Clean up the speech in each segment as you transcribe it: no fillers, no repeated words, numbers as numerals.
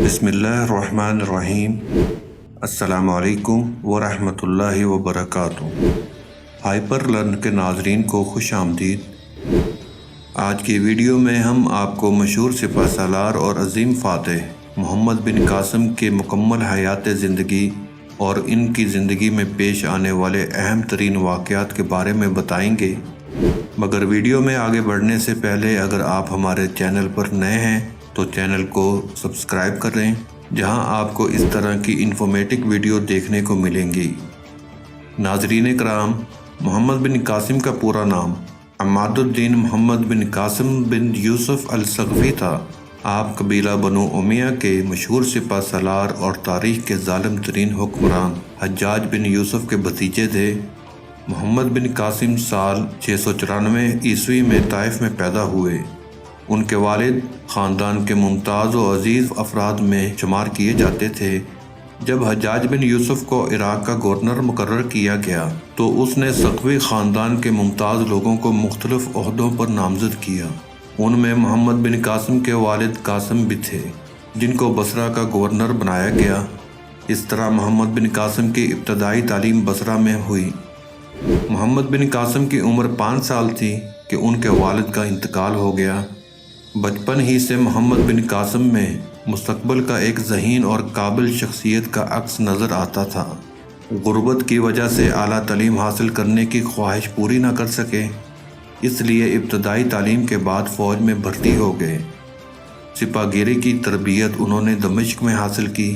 بسم اللہ الرحمن الرحیم۔ السلام علیکم ورحمۃ اللہ وبرکاتہ۔ ہائپر لرن کے ناظرین کو خوش آمدید۔ آج کی ویڈیو میں ہم آپ کو مشہور سپہ سالار اور عظیم فاتح محمد بن قاسم کے مکمل حیات زندگی اور ان کی زندگی میں پیش آنے والے اہم ترین واقعات کے بارے میں بتائیں گے، مگر ویڈیو میں آگے بڑھنے سے پہلے اگر آپ ہمارے چینل پر نئے ہیں تو چینل کو سبسکرائب کر لیں، جہاں آپ کو اس طرح کی انفارمیٹک ویڈیو دیکھنے کو ملیں گی۔ ناظرین کرام، محمد بن قاسم کا پورا نام عماد الدین محمد بن قاسم بن یوسف الثقفی تھا۔ آپ قبیلہ بنو امیہ کے مشہور سپہ سالار اور تاریخ کے ظالم ترین حکمران حجاج بن یوسف کے بھتیجے تھے۔ محمد بن قاسم سال 694 عیسوی میں طائف میں پیدا ہوئے۔ ان کے والد خاندان کے ممتاز و عزیز افراد میں شمار کیے جاتے تھے۔ جب حجاج بن یوسف کو عراق کا گورنر مقرر کیا گیا تو اس نے ثقفی خاندان کے ممتاز لوگوں کو مختلف عہدوں پر نامزد کیا۔ ان میں محمد بن قاسم کے والد قاسم بھی تھے، جن کو بصرہ کا گورنر بنایا گیا۔ اس طرح محمد بن قاسم کی ابتدائی تعلیم بصرہ میں ہوئی۔ محمد بن قاسم کی عمر 5 سال تھی کہ ان کے والد کا انتقال ہو گیا۔ بچپن ہی سے محمد بن قاسم میں مستقبل کا ایک ذہین اور قابل شخصیت کا عکس نظر آتا تھا۔ غربت کی وجہ سے اعلیٰ تعلیم حاصل کرنے کی خواہش پوری نہ کر سکے، اس لیے ابتدائی تعلیم کے بعد فوج میں بھرتی ہو گئے۔ سپہ گیری کی تربیت انہوں نے دمشق میں حاصل کی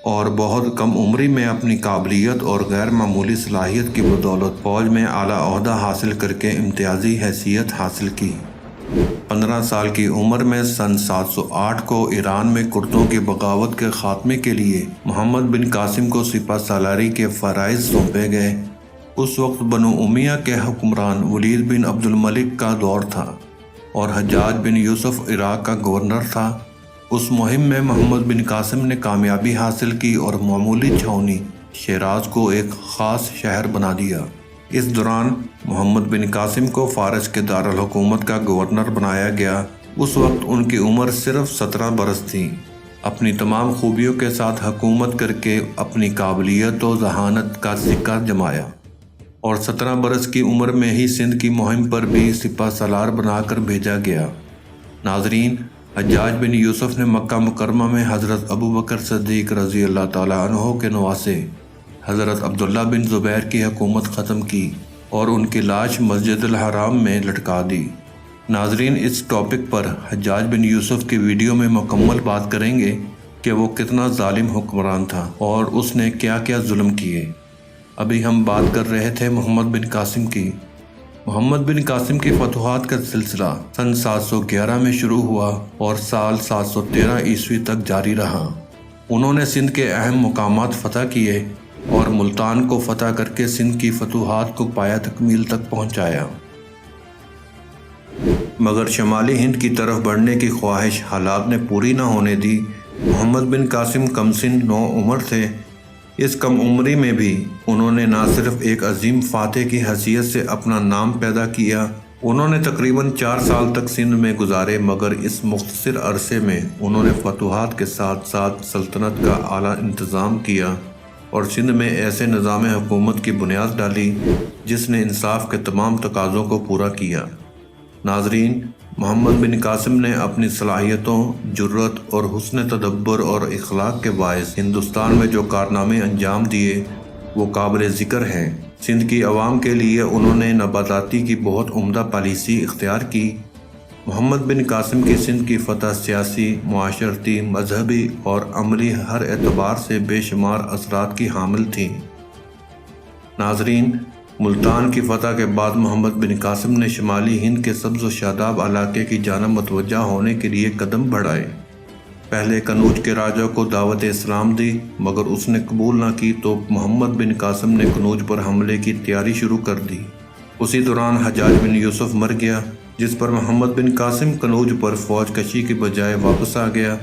اور بہت کم عمری میں اپنی قابلیت اور غیر معمولی صلاحیت کی بدولت فوج میں اعلیٰ عہدہ حاصل کر کے امتیازی حیثیت حاصل کی۔ 15 سال کی عمر میں سن 708 کو ایران میں کردوں کی بغاوت کے خاتمے کے لیے محمد بن قاسم کو سپہ سالاری کے فرائض سونپے گئے۔ اس وقت بنو امیہ کے حکمران ولید بن عبد الملک کا دور تھا اور حجاج بن یوسف عراق کا گورنر تھا۔ اس مہم میں محمد بن قاسم نے کامیابی حاصل کی اور معمولی چھاؤنی شیراز کو ایک خاص شہر بنا دیا۔ اس دوران محمد بن قاسم کو فارس کے دارالحکومت کا گورنر بنایا گیا۔ اس وقت ان کی عمر صرف 17 برس تھی۔ اپنی تمام خوبیوں کے ساتھ حکومت کر کے اپنی قابلیت و ذہانت کا سکہ جمایا اور 17 برس کی عمر میں ہی سندھ کی مہم پر بھی سپہ سالار بنا کر بھیجا گیا۔ ناظرین، حجاج بن یوسف نے مکہ مکرمہ میں حضرت ابوبکر صدیق رضی اللہ تعالیٰ عنہ کے نواسے حضرت عبداللہ بن زبیر کی حکومت ختم کی اور ان کی لاش مسجد الحرام میں لٹکا دی۔ ناظرین، اس ٹاپک پر حجاج بن یوسف کی ویڈیو میں مکمل بات کریں گے کہ وہ کتنا ظالم حکمران تھا اور اس نے کیا کیا ظلم کیے۔ ابھی ہم بات کر رہے تھے محمد بن قاسم کی۔ محمد بن قاسم کی فتوحات کا سلسلہ سن 711 میں شروع ہوا اور سال 713 عیسوی تک جاری رہا۔ انہوں نے سندھ کے اہم مقامات فتح کیے اور ملتان کو فتح کر کے سندھ کی فتوحات کو پایہ تکمیل تک پہنچایا۔ مگر شمالی ہند کی طرف بڑھنے کی خواہش حالات نے پوری نہ ہونے دی۔ محمد بن قاسم کم سن نو عمر تھے۔ اس کم عمری میں بھی انہوں نے نہ صرف ایک عظیم فاتح کی حیثیت سے اپنا نام پیدا کیا، انہوں نے تقریباً 4 سال تک سندھ میں گزارے، مگر اس مختصر عرصے میں انہوں نے فتوحات کے ساتھ ساتھ سلطنت کا اعلیٰ انتظام کیا اور سندھ میں ایسے نظام حکومت کی بنیاد ڈالی جس نے انصاف کے تمام تقاضوں کو پورا کیا۔ ناظرین، محمد بن قاسم نے اپنی صلاحیتوں، جرأت اور حسن تدبر اور اخلاق کے باعث ہندوستان میں جو کارنامے انجام دیے وہ قابل ذکر ہیں۔ سندھ کی عوام کے لیے انہوں نے نباتاتی کی بہت عمدہ پالیسی اختیار کی۔ محمد بن قاسم کی سندھ کی فتح سیاسی، معاشرتی، مذہبی اور عملی ہر اعتبار سے بے شمار اثرات کی حامل تھی۔ ناظرین، ملتان کی فتح کے بعد محمد بن قاسم نے شمالی ہند کے سبز و شاداب علاقے کی جانب متوجہ ہونے کے لیے قدم بڑھائے۔ پہلے کنوج کے راجا کو دعوت اسلام دی، مگر اس نے قبول نہ کی تو محمد بن قاسم نے کنوج پر حملے کی تیاری شروع کر دی۔ اسی دوران حجاج بن یوسف مر گیا، جس پر محمد بن قاسم کنوج پر فوج کشی کی بجائے واپس آ گیا۔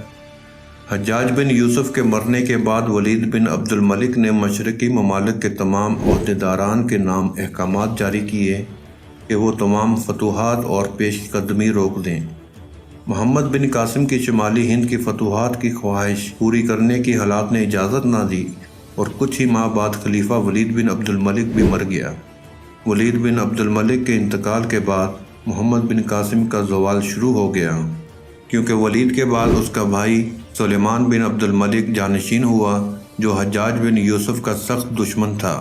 حجاج بن یوسف کے مرنے کے بعد ولید بن عبد الملک نے مشرقی ممالک کے تمام عہدیداران کے نام احکامات جاری کیے کہ وہ تمام فتوحات اور پیش قدمی روک دیں۔ محمد بن قاسم کی شمالی ہند کی فتوحات کی خواہش پوری کرنے کی حالات نے اجازت نہ دی اور کچھ ہی ماہ بعد خلیفہ ولید بن عبد الملک بھی مر گیا۔ ولید بن عبد الملک کے انتقال کے بعد محمد بن قاسم کا زوال شروع ہو گیا، کیونکہ ولید کے بعد اس کا بھائی سلیمان بن عبد الملک جانشین ہوا، جو حجاج بن یوسف کا سخت دشمن تھا۔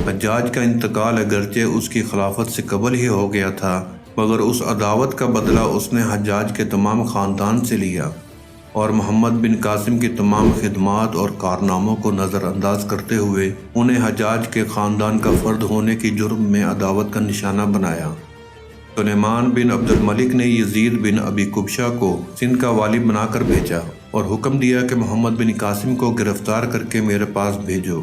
حجاج کا انتقال اگرچہ اس کی خلافت سے قبل ہی ہو گیا تھا، مگر اس عداوت کا بدلہ اس نے حجاج کے تمام خاندان سے لیا اور محمد بن قاسم کی تمام خدمات اور کارناموں کو نظر انداز کرتے ہوئے انہیں حجاج کے خاندان کا فرد ہونے کی جرم میں عداوت کا نشانہ بنایا۔ سلیمان بن عبد الملک نے یزید بن ابی قبشہ کو سندھ کا والی بنا کر بھیجا اور حکم دیا کہ محمد بن قاسم کو گرفتار کر کے میرے پاس بھیجو۔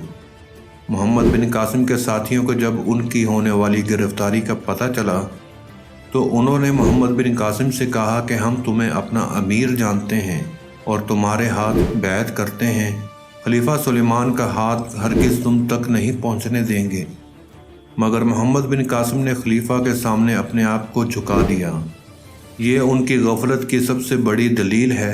محمد بن قاسم کے ساتھیوں کو جب ان کی ہونے والی گرفتاری کا پتہ چلا تو انہوں نے محمد بن قاسم سے کہا کہ ہم تمہیں اپنا امیر جانتے ہیں اور تمہارے ہاتھ بیعت کرتے ہیں، خلیفہ سلیمان کا ہاتھ ہرگز تم تک نہیں پہنچنے دیں گے۔ مگر محمد بن قاسم نے خلیفہ کے سامنے اپنے آپ کو جھکا دیا۔ یہ ان کی غفلت کی سب سے بڑی دلیل ہے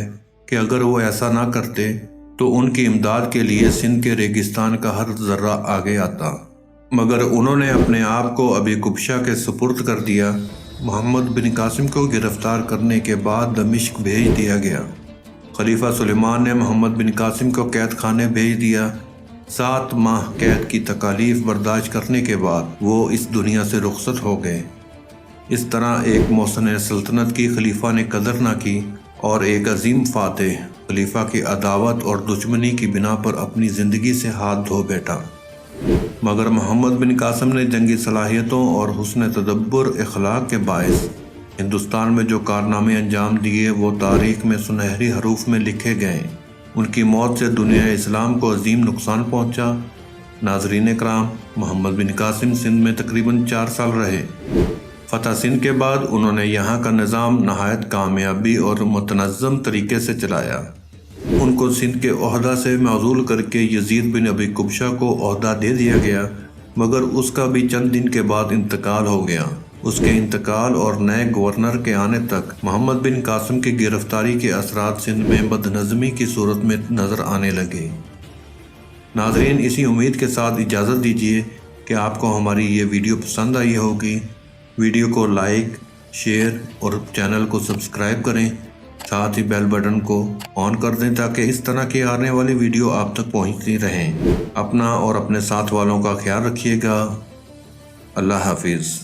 کہ اگر وہ ایسا نہ کرتے تو ان کی امداد کے لیے سندھ کے ریگستان کا ہر ذرہ آگے آتا، مگر انہوں نے اپنے آپ کو ابی قبشہ کے سپرد کر دیا۔ محمد بن قاسم کو گرفتار کرنے کے بعد دمشق بھیج دیا گیا۔ خلیفہ سلیمان نے محمد بن قاسم کو قید خانے بھیج دیا۔ 7 ماہ قید کی تکالیف برداشت کرنے کے بعد وہ اس دنیا سے رخصت ہو گئے۔ اس طرح ایک محسن سلطنت کی خلیفہ نے قدر نہ کی اور ایک عظیم فاتح خلیفہ کی عداوت اور دشمنی کی بنا پر اپنی زندگی سے ہاتھ دھو بیٹھا۔ مگر محمد بن قاسم نے جنگی صلاحیتوں اور حسن تدبر اخلاق کے باعث ہندوستان میں جو کارنامے انجام دیے وہ تاریخ میں سنہری حروف میں لکھے گئے۔ ان کی موت سے دنیا اسلام کو عظیم نقصان پہنچا۔ ناظرین کرام، محمد بن قاسم سندھ میں تقریباً 4 سال رہے۔ فتح سندھ کے بعد انہوں نے یہاں کا نظام نہایت کامیابی اور متنظم طریقے سے چلایا۔ ان کو سندھ کے عہدہ سے معزول کر کے یزید بن ابی قبشہ کو عہدہ دے دیا گیا، مگر اس کا بھی چند دن کے بعد انتقال ہو گیا۔ اس کے انتقال اور نئے گورنر کے آنے تک محمد بن قاسم کی گرفتاری کے اثرات سندھ میں بدنظمی کی صورت میں نظر آنے لگے۔ ناظرین، اسی امید کے ساتھ اجازت دیجیے کہ آپ کو ہماری یہ ویڈیو پسند آئی ہوگی۔ ویڈیو کو لائک، شیئر اور چینل کو سبسکرائب کریں، ساتھ ہی بیل بٹن کو آن کر دیں تاکہ اس طرح کی آنے والی ویڈیو آپ تک پہنچتی رہیں۔ اپنا اور اپنے ساتھ والوں کا خیال رکھیے گا۔ اللہ حافظ۔